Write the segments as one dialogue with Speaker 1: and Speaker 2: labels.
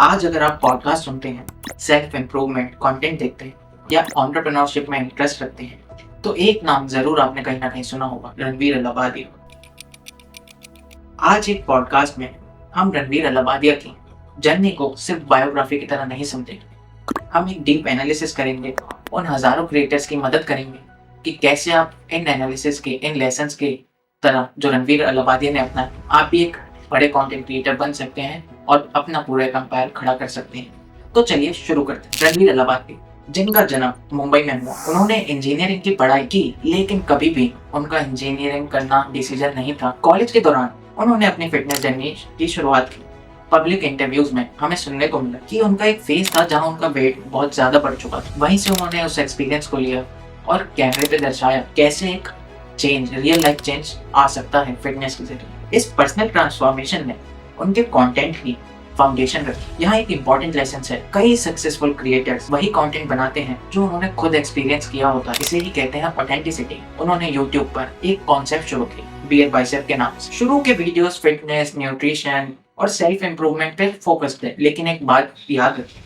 Speaker 1: आज अगर आप पॉडकास्ट सुनते हैं, सेल्फ इम्प्रूवमेंट कंटेंट देखते हैं या एंटरप्रेन्योरशिप में इंटरेस्ट रखते हैं, तो एक नाम जरूर आपने कहीं ना कहीं सुना होगा, रणवीर अलाहाबादिया। आज एक पॉडकास्ट में हम रणवीर अलाहाबादिया की जर्नी को सिर्फ बायोग्राफी की तरह नहीं समझेंगे। हम एक डीप एनालिसिस करेंगे, उन हजारों क्रिएटर्स की मदद करेंगे कि कैसे आप इन एनालिसिस के, इन लेसन्स के तरह जो रणवीर अलाहाबादिया ने अपना, आप भी एक बड़े कंटेंट क्रिएटर बन सकते हैं और अपना पूरा कंपायर खड़ा कर सकते हैं। तो चलिए शुरू करते हैं। रणवीर अलाहाबादिया, जिनका जन्म मुंबई में हुआ, उन्होंने इंजीनियरिंग की पढ़ाई की, लेकिन कभी भी उनका इंजीनियरिंग करना डिसीजन नहीं था। कॉलेज के दौरान उन्होंने अपनी फिटनेस जर्नी की शुरुआत की। पब्लिक इंटरव्यूज में हमें सुनने को मिला कि उनका एक फेज था जहां उनका वेट बहुत ज्यादा बढ़ चुका था। वहीं से उन्होंने उस एक्सपीरियंस को लिया और कैमरे पे दर्शाया कैसे एक चेंज, रियल लाइफ चेंज आ सकता है फिटनेस के जरिए। इस पर्सनल ट्रांसफॉर्मेशन ने उनके कंटेंट की फाउंडेशन रखी। यहाँ एक इम्पोर्टेंट लेसन है, कई सक्सेसफुल क्रिएटर्स वही कंटेंट बनाते हैं जो उन्होंने खुद एक्सपीरियंस किया होता है। इसे ही कहते हैं ऑथेंटिसिटी। उन्होंने यूट्यूब पर एक कॉन्सेप्ट शुरू की, बियर बाइसेप के नाम से। शुरू के वीडियोस फिटनेस, न्यूट्रिशन और सेल्फ इम्प्रूवमेंट पे फोकस थे, लेकिन एक बात याद रखिए,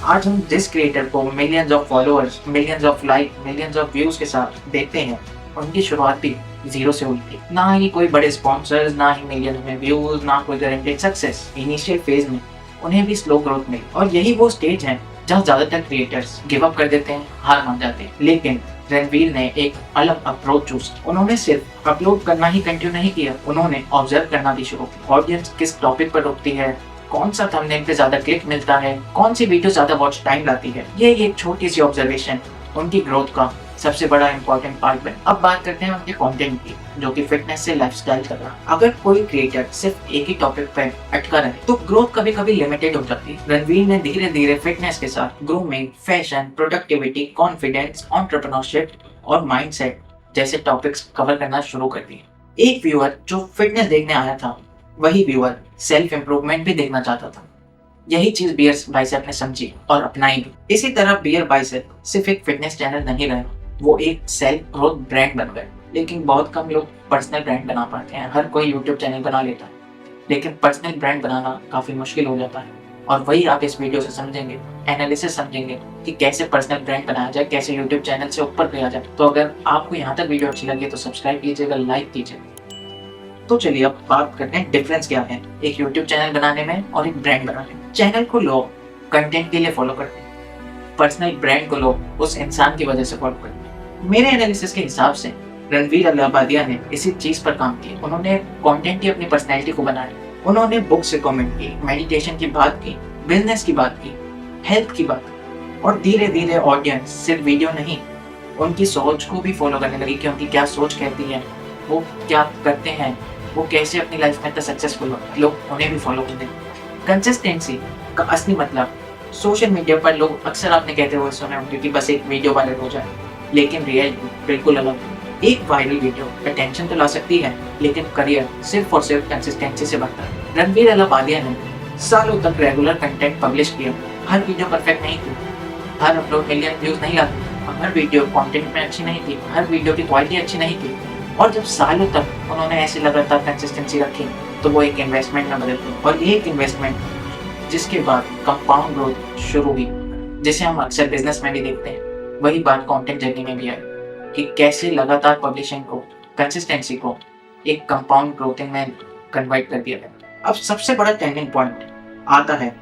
Speaker 1: आज हम जिस क्रिएटर को millions of followers, millions of like, millions of views के साथ देखते हैं, उनकी शुरुआत भी जीरो से हुई थी। ना ही कोई बड़े स्पॉन्सर्स, ना ही मिलियन में व्यूज, ना कोई गारंटेड सक्सेस। इनिशियल फेज में उन्हें भी स्लो ग्रोथ मिली और यही वो स्टेज है जहाँ ज्यादातर क्रिएटर्स गिव अप कर देते हैं, हार मान जाते हैं। लेकिन रणवीर ने एक अलग अप्रोच चूज। उन्होंने सिर्फ अपलोड करना ही कंटिन्यू नहीं किया, उन्होंने ऑब्जर्व करना भी शुरू किया। ऑडियंस किस टॉपिक पर रुकती है, कौन सा थंबनेल पे ज्यादा क्लिक मिलता है, कौन सी वीडियो ज्यादा वॉच टाइम लाती है, ये एक छोटी सी ऑब्जर्वेशन उनकी ग्रोथ का सबसे बड़ा इंपॉर्टेंट पार्ट है। अब बात करते हैं उनके कंटेंट की, जो कि फिटनेस से लाइफस्टाइल कर रहा है। अगर कोई क्रिएटर सिर्फ एक ही टॉपिक पे अटका रहे तो ग्रोथ कभी कभी लिमिटेड हो जाती है। रणवीर ने धीरे धीरे फिटनेस के साथ grooming, fashion, productivity, confidence, entrepreneurship और माइंडसेट जैसे टॉपिक्स कवर करना शुरू कर दिए। एक व्यूअर जो फिटनेस देखने आया था, वही व्यूअर सेल्फ इम्प्रूवमेंट भी देखना चाहता था। यही चीज बियर बाइसेप ने समझी और अपनाई भी। इसी तरह बियर बाइसेप सिर्फ एक फिटनेस चैनल नहीं रहा, वो एक सेल्फ ग्रोथ ब्रांड बन गए। लेकिन बहुत कम लोग पर्सनल ब्रांड बना पाते हैं। हर कोई यूट्यूब चैनल बना लेता है, लेकिन पर्सनल ब्रांड बनाना काफी मुश्किल हो जाता है। और वही आप इस वीडियो से समझेंगे, एनालिसिस समझेंगे कि कैसे पर्सनल ब्रांड बनाया जाए, कैसे यूट्यूब चैनल से ऊपर गया जाए। तो अगर आपको यहाँ तक वीडियो अच्छी लगी तो सब्सक्राइब कीजिएगा, लाइक कीजिएगा। तो चलिए अब बात करते हैं डिफरेंस क्या है एक यूट्यूब चैनल बनाने में और एक ब्रांड बनाने में। चैनल को लोग कंटेंट के लिए फॉलो करते हैं, पर्सनल ब्रांड को लोग उस इंसान की वजह से फॉलो करते हैं। मेरे एनालिसिस के हिसाब से रणवीर अलाहाबादिया ने इसी चीज पर काम किया। उन्होंने कंटेंट की अपनी पर्सनैलिटी को बनाया। उन्होंने बुक्स रिकमेंड की, मेडिटेशन की बात की, बिजनेस की बात की, हेल्थ की बात की, और धीरे धीरे ऑडियंस सिर्फ वीडियो नहीं, उनकी सोच को भी फॉलो करने लगी कि उनकी क्या सोच कहती है, वो क्या करते हैं, वो कैसे अपनी लाइफ में सक्सेसफुल होते हैं, लोग उन्हें भी फॉलो करते हैं। कंसिस्टेंसी का असली मतलब, सोशल मीडिया पर लोग अक्सर आपने कहते हुए सुने होंगे कि बस एक वीडियो वायरल हो जाए, लेकिन रियलिटी बिल्कुल अलग है। एक वायरल वीडियो अटेंशन तो ला सकती है, लेकिन करियर सिर्फ और सिर्फ कंसिस्टेंसी से बनता है। रणवीर अलाहाबादिया ने सालों तक रेगुलर कंटेंट पब्लिश किया। हर वीडियो परफेक्ट नहीं थी, हर अपलोड मिलियन व्यूज नहीं आती, हर वीडियो कंटेंट में अच्छी नहीं थी, हर वीडियो की क्वालिटी अच्छी नहीं थी। और जब सालों तक उन्होंने ऐसे लगातार कंसिस्टेंसी रखी तो वो एक इन्वेस्टमेंट में बदल गई, और एक इन्वेस्टमेंट जिसके बाद कंपाउंड ग्रोथ शुरू हुई, जिसे हम अक्सर बिजनेस में भी देखते हैं। वही बात कंटेंट जर्नी में भी है कि कैसे लगातार पब्लिशिंग को, कंसिस्टेंसी को एक कंपाउंड ग्रोथिंग में कन्वर्ट कर दिया गया। अब सबसे बड़ा टर्निंग पॉइंट आता है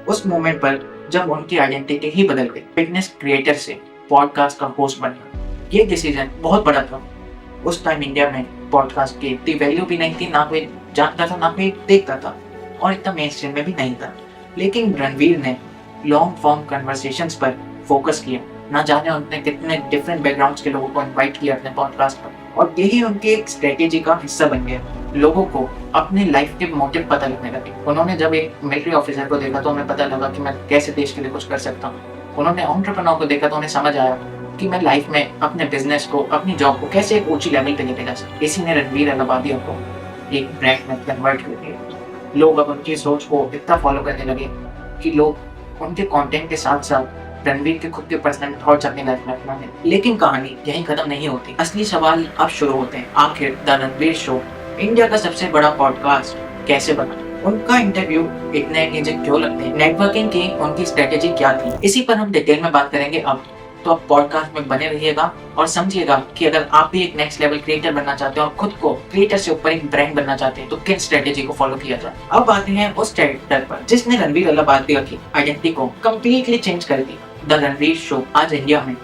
Speaker 1: उस मोमेंट पर जब उनकी आइडेंटिटी ही बदल गई। फिटनेस क्रिएटर से पॉडकास्ट का होस्ट बनना, ये डिसीजन बहुत बड़ा था। उस टाइम इंडिया में पॉडकास्ट की इतनी वैल्यू भी नहीं थी, ना कोई जानता था, ना कोई देखता था, और इतना मेन स्ट्रीम में भी नहीं था। लेकिन रणवीर ने लॉन्ग फॉर्म कन्वर्सेशंस पर फोकस किया। ना जाने उन्होंने कितने डिफरेंट बैकग्राउंड्स के लोगों को इनवाइट किया अपने पॉडकास्ट पर, और यही उनकी एक स्ट्रेटेजी का हिस्सा बन गया। लोगों को अपने लाइफ के मोटिव पता लगने लगे। उन्होंने जब एक मिलिट्री ऑफिसर को देखा तो उन्हें पता लगा कि मैं कैसे देश के लिए कुछ कर सकता हूँ। उन्होंने एंटरप्रेन्योर को देखा तो उन्हें समझ आया कि मैं लाइफ में अपने बिजनेस को, अपनी जॉब को कैसे एक ऊंची लेवल पे लेके जा सकता। इसी ने रणवीर अलाहाबादिया को एक ब्रांड में कन्वर्ट कर दिया। लोग अब उनकी सोच को इतना फॉलो करने लगे कि लोग उनके कंटेंट के साथ साथ रणवीर के खुद के पर्सनल थॉट्स अपनी लाइफ में अपनाने। लेकिन कहानी यहीं खत्म नहीं होती। असली सवाल अब शुरू होते हैं। आखिर द रणवीर शो इंडिया का सबसे बड़ा पॉडकास्ट कैसे बना? उनका इंटरव्यू इतने एंगेजिंग क्यों लगते हैं, नेटवर्किंग की उनकी स्ट्रेटेजी क्या थी, इसी पर हम डिटेल में बात करेंगे अब। तो आप पॉडकास्ट में बने रहिएगा और समझिएगा कि अगर आप भी एक नेक्स्ट लेवल क्रिएटर बनना चाहते हो और खुद को क्रिएटर से ऊपर एक ब्रांड बनना चाहते हैं तो किन स्ट्रेटेजी को फॉलो किया जाए। अब आते हैं उस कैरेक्टर पर जिसने रणवीर अलाहाबादिया की आइडेंटिटी को कम्प्लीटली चेंज कर दी। द रणवीर शो आज इंडिया में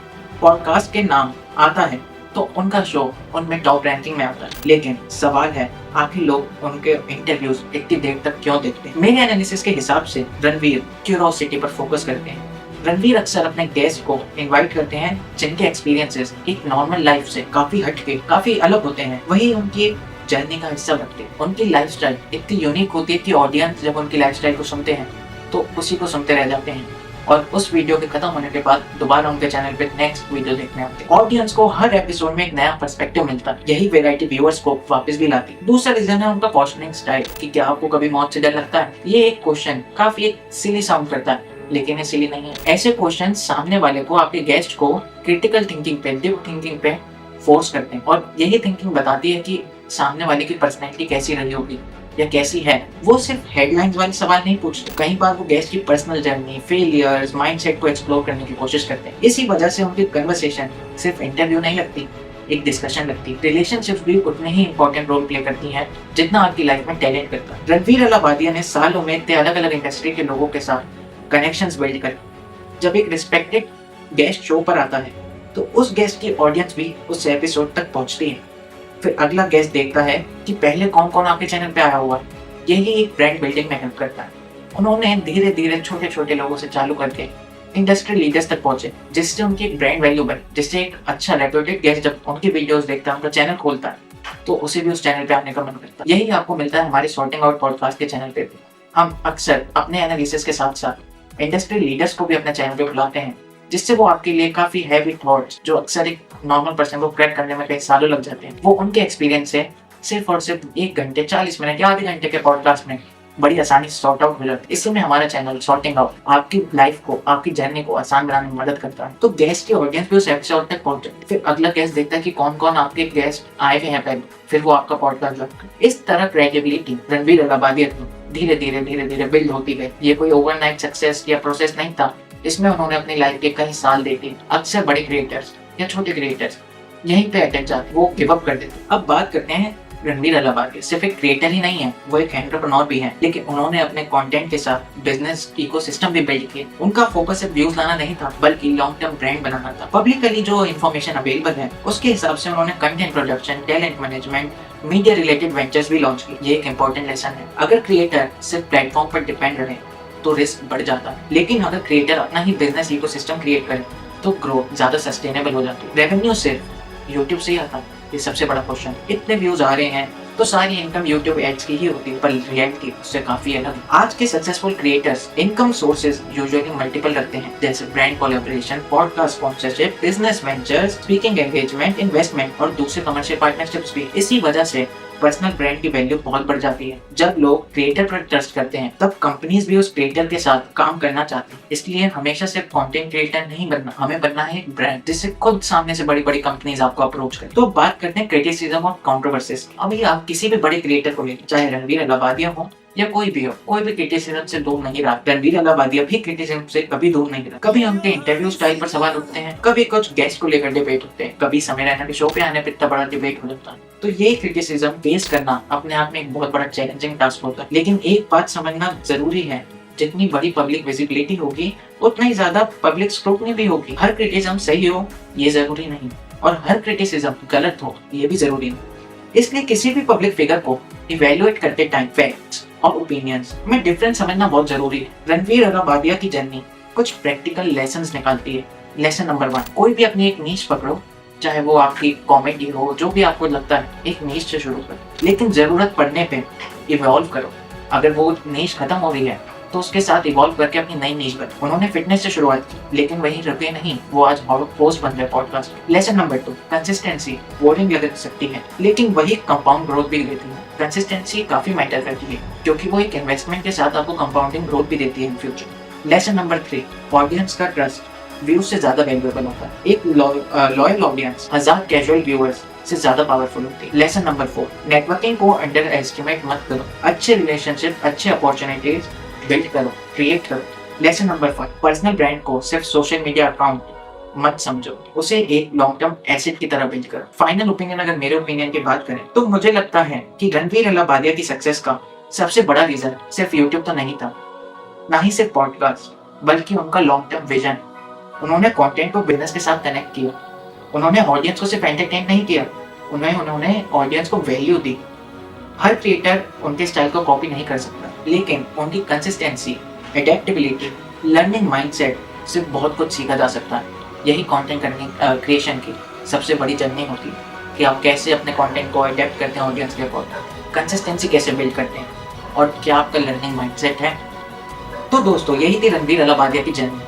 Speaker 1: पॉडकास्ट के नाम आता है तो उनका शो उनमें टॉप रैंकिंग में आता है, लेकिन सवाल है आखिर लोग उनके इंटरव्यूज इतनी देर तक क्यों देखते हैं। मेरे एनालिसिस के हिसाब से रणवीर क्यूरोसिटी पर फोकस करते हैं। रणवीर अक्सर अपने गेस्ट को इनवाइट करते हैं जिनके एक्सपीरियंसेस एक नॉर्मल लाइफ से काफी हटके काफी अलग होते हैं, वही उनकी जर्नी का हिस्सा बनते हैं। उनकी लाइफस्टाइल इतनी यूनिक होती है कि ऑडियंस जब उनकी लाइफस्टाइल को सुनते हैं तो उसी को सुनते रह जाते हैं और उस वीडियो के खत्म होने के बाद दोबारा उनके चैनल पे नेक्स्ट वीडियो देखने आते हैं। ऑडियंस को हर एपिसोड में एक नया पर्सपेक्टिव मिलता है, यही वैरायटी व्यूअर्स को वापस भी लाती है। दूसरा रीजन है उनका क्वेश्चनिंग स्टाइल कि क्या आपको कभी मौत से डर लगता है। ये एक क्वेश्चन काफी एक सिली साउंड करता है, लेकिन ये सिली नहीं है। ऐसे क्वेश्चन सामने वाले को, आपके गेस्ट को क्रिटिकल थिंकिंग पे, डीप थिंकिंग पे फोर्स करते हैं और यही थिंकिंग बताती है कि सामने वाले की पर्सनैलिटी कैसी रही होगी या कैसी है। वो सिर्फ हेडलाइंस वाले सवाल नहीं पूछते, कई बार वो गेस्ट की पर्सनल जर्नी, फेलियर्स, माइंडसेट को एक्सप्लोर करने की कोशिश करते हैं। इसी वजह से उनकी कन्वर्सेशन सिर्फ इंटरव्यू नहीं लगती, एक डिस्कशन लगती है। रिलेशनशिप्स भी उतने ही इंपॉर्टेंट रोल प्ले करती हैं जितना आपकी लाइफ में टैलेंट करता है। रणवीर अलाहाबादिया ने सालों में इतने अलग अलग इंडस्ट्री के लोगों के साथ कनेक्शंस बिल्ड कर, जब एक रिस्पेक्टेड गेस्ट शो पर आता है तो उस गेस्ट की ऑडियंस भी उस एपिसोड तक पहुंचती है। फिर अगला गेस्ट देखता है कि पहले कौन कौन आपके चैनल पे आया हुआ है। यही एक ब्रांड बिल्डिंग में हेल्प करता है। उन्होंने धीरे धीरे छोटे छोटे लोगों से चालू करके इंडस्ट्री लीडर्स तक पहुंचे, जिससे उनकी एक ब्रांड वैल्यू बनी, जिससे एक अच्छा रेप्यूटेड गेस्ट जब उनकी वीडियोस देखता है, उनका चैनल खोलता है, तो उसे भी उस चैनल पे आने का मन करता है। यही आपको मिलता है हमारे सॉर्टिंग आउट पॉडकास्ट के चैनल पे भी। हम अक्सर अपने एनालिसिस के साथ साथ इंडस्ट्री लीडर्स को भी अपने चैनल पे बुलाते हैं, जिससे वो आपके लिए काफी हैवी थॉट्स जो अक्सर एक नॉर्मल पर्सन को क्रैक करने में कई सालों लग जाते हैं, वो उनके एक्सपीरियंस से सिर्फ और सिर्फ 1 घंटे 40 मिनट या आधे घंटे के पॉडकास्ट में बड़ी आसानी से सॉर्ट आउट हो जाती है। इसमें हमारा चैनल सॉर्टिंग आउट आपकी लाइफ को, आपकी जर्नी को आसान बनाने में मदद करता है। तो गेस्ट की ऑडियंस भी उस एपिसोड तक पहुंचे, फिर अगला गेस्ट देखता है कि कौन कौन आपके गेस्ट आए हुए हैं पहले, फिर वो आपका पॉडकास्ट ज्वाइन करते। इस तरह क्रेडिबिलिटी रणवीर अलाहाबादिया धीरे धीरे बिल्ड होती गई। ये कोई ओवरनाइट सक्सेस या प्रोसेस नहीं था, इसमें उन्होंने अपनी लाइफ के कई साल देखे। अक्सर बड़े क्रिएटर्स या छोटे क्रिएटर्स यहीं पे अटक जाते, वो गिव अप कर देते। अब बात करते हैं रणवीर अलाहाबादिया सिर्फ एक क्रिएटर ही नहीं है, वो एक एंटरप्रेन्योर भी है, लेकिन उन्होंने अपने कंटेंट के साथ बिजनेस इकोसिस्टम भी बिल्ड किया। उनका फोकस सिर्फ व्यूज लाना नहीं था, बल्कि लॉन्ग टर्म ब्रांड बनाना था। पब्लिकली जो इन्फॉर्मेशन अवेलेबल है उसके हिसाब से उन्होंने content production, talent management, media related ventures भी लॉन्च किए। ये एक इंपॉर्टेंट लेसन है। अगर क्रिएटर सिर्फ प्लेटफॉर्म पर डिपेंड रहे तो रिस्क बढ़ जाता है, लेकिन अगर क्रिएटर अपना ही बिजनेस इकोसिस्टम क्रिएट करे तो ग्रोथ ज्यादा सस्टेनेबल हो जाती है। रेवेन्यू सिर्फ यूट्यूब से ही आता है, ये सबसे बड़ा क्वेश्चन। इतने व्यूज आ रहे हैं तो सारी इनकम यूट्यूब एड्स की ही होती है, पर रियलिटी उससे काफी अलग है। आज के successful creators income sources usually multiple रखते हैं, जैसे brand collaboration, podcast sponsorship, business ventures, speaking engagement, investment और दूसरे कमर्शियल पार्टनरशिप्स भी। इसी वजह से पर्सनल ब्रांड की वैल्यू बहुत बढ़ जाती है। जब लोग क्रिएटर पर ट्रस्ट करते हैं तब कंपनीज भी उस क्रिएटर के साथ काम करना चाहती हैं। इसलिए हमेशा सिर्फ कंटेंट क्रिएटर नहीं बनना, हमें बनना है एक ब्रांड जिससे खुद सामने से बड़ी बड़ी कंपनीज आपको अप्रोच करें। तो बात करते हैं क्रिटिसिज्म और कंट्रोवर्सीज। अभी आप किसी भी बड़े क्रिएटर को लेकर, चाहे रणवीर अलाहाबादिया हो या कोई भी हो, कोई भी क्रिटिसिज्म से दूर नहीं रहा। रणवीर अलाहाबादिया भी क्रिटिसिज्म से कभी दूर नहीं रहा। कभी उनके इंटरव्यू स्टाइल पर सवाल उठते हैं, कभी कुछ गेस्ट को लेकर डिबेट होते हैं, कभी समय रैना के शो पे आने पर इतना बड़ा डिबेट हो जाता है। तो ये क्रिटिसिज्म फेस करना अपने आप में एक बहुत बड़ा चैलेंजिंग टास्क होता है। लेकिन एक बात समझना जरूरी है, जितनी बड़ी पब्लिक विजिबिलिटी होगी उतना ही ज्यादा पब्लिक स्क्रूटनी भी होगी। हर क्रिटिसिज्म सही हो ये जरूरी नहीं, और हर क्रिटिसिज्म गलत हो ये भी जरूरी नहीं। इसलिए किसी भी पब्लिक फिगर को इवेल्युएट करते टाइम फैक्ट्स और ओपिनियंस में डिफरेंस समझना बहुत जरूरी है। रणवीर अलाहाबादिया की जर्नी कुछ प्रैक्टिकल लेसन्स निकालती है। लेसन नंबर 1, कोई भी अपनी एक नीश पकड़ो, चाहे वो आपकी कॉमेडी हो, जो भी आपको लगता है, एक नीश से शुरू करो, लेकिन जरूरत पड़ने पे इवॉल्व करो। अगर वो नीश खत्म हो रही है तो उसके साथ इवॉल्व करके अपनी नई नीश बनाओ। उन्होंने फिटनेस से शुरुआत की, लेकिन वहीं रुके नहीं, वो आज होस्ट बन गए podcast. Lesson number 2, consistency boring लग सकती है, लेकिन वही कंपाउंड ग्रोथ भी देती है। कंसिस्टेंसी काफी मैटर करती है, क्योंकि वो एक इन्वेस्टमेंट के साथ आपको कंपाउंडिंग ग्रोथ भी देती है in future. Lesson number 3, audience का ट्रस्ट। व्यूज से ज्यादा वैल्यूएबल होता है। एक लॉयल ऑडियंस 1000 कैजुअल व्यूअर्स से ज्यादा पावरफुल होती है। लेसन नंबर 4, नेटवर्किंग को अंडर एस्टिमेट मत करो। अच्छे रिलेशनशिप, अच्छे अपॉर्चुनिटीज बिल्ड करो, क्रिएट करो। लेसन नंबर 5, पर्सनल ब्रांड को सिर्फ सोशल मीडिया अकाउंट मत समझो, उसे एक लॉन्ग टर्म एसेट की तरह बिल्ड करो। फाइनल ओपिनियन, अगर मेरे ओपिनियन की बात करें तो मुझे लगता है कि रणवीर अलाहाबादिया की सक्सेस का सबसे बड़ा रीजन सिर्फ यूट्यूब तो नहीं था, ना ही सिर्फ पॉडकास्ट, बल्कि उनका लॉन्ग टर्म विजन। उन्होंने कंटेंट को बिजनेस के साथ कनेक्ट किया। उन्होंने ऑडियंस को सिर्फ एंटरटेन नहीं किया, उन्होंने ऑडियंस को वैल्यू दी। हर क्रिएटर उनके स्टाइल को कॉपी नहीं कर सकता, लेकिन उनकी कंसिस्टेंसी, एडेप्टेबिलिटी, लर्निंग माइंडसेट से बहुत कुछ सीखा जा सकता है। यही कंटेंट क्रिएशन की सबसे बड़ी जर्नी होती है कि आप कैसे अपने कंटेंट को अडेप्ट करते हैं ऑडियंस के अकॉर्डिंग, कंसिस्टेंसी कैसे बिल्ड करते हैं, और क्या आपका लर्निंग माइंडसेट है। तो दोस्तों, यही थी रणवीर अलाहाबादिया की जर्नी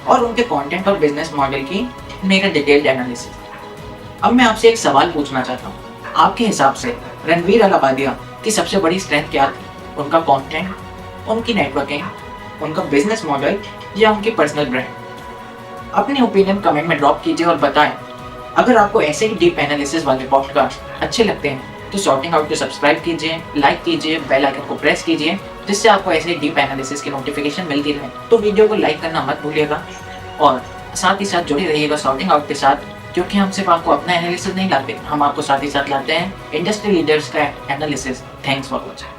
Speaker 1: और उनके कंटेंट और बिजनेस मॉडल की मेरा डिटेल्ड एनालिसिस। अब मैं आपसे एक सवाल पूछना चाहता हूँ, आपके हिसाब से रणवीर अलाहाबादिया की सबसे बड़ी स्ट्रेंथ क्या थी? उनका कंटेंट, उनकी नेटवर्किंग, उनका बिजनेस मॉडल, या उनकी पर्सनल ब्रांड? अपने ओपिनियन कमेंट में ड्रॉप कीजिए और बताएं। अगर आपको ऐसे ही डीप एनालिसिस वाले पॉडकास्ट अच्छे लगते हैं तो सॉर्टिंग आउट को सब्सक्राइब कीजिए, लाइक कीजिए, बेल आइकन को प्रेस कीजिए, जिससे आपको ऐसे डीप एनालिसिस की नोटिफिकेशन मिलती रहे। तो वीडियो को लाइक करना मत भूलिएगा और साथ ही साथ जुड़े रहिएगा सॉर्टिंग आउट के साथ, क्योंकि हम सिर्फ आपको अपना एनालिसिस नहीं लाते, हम आपको साथ ही साथ लाते हैं इंडस्ट्री लीडर्स का एनालिसिस। Thanks for watching.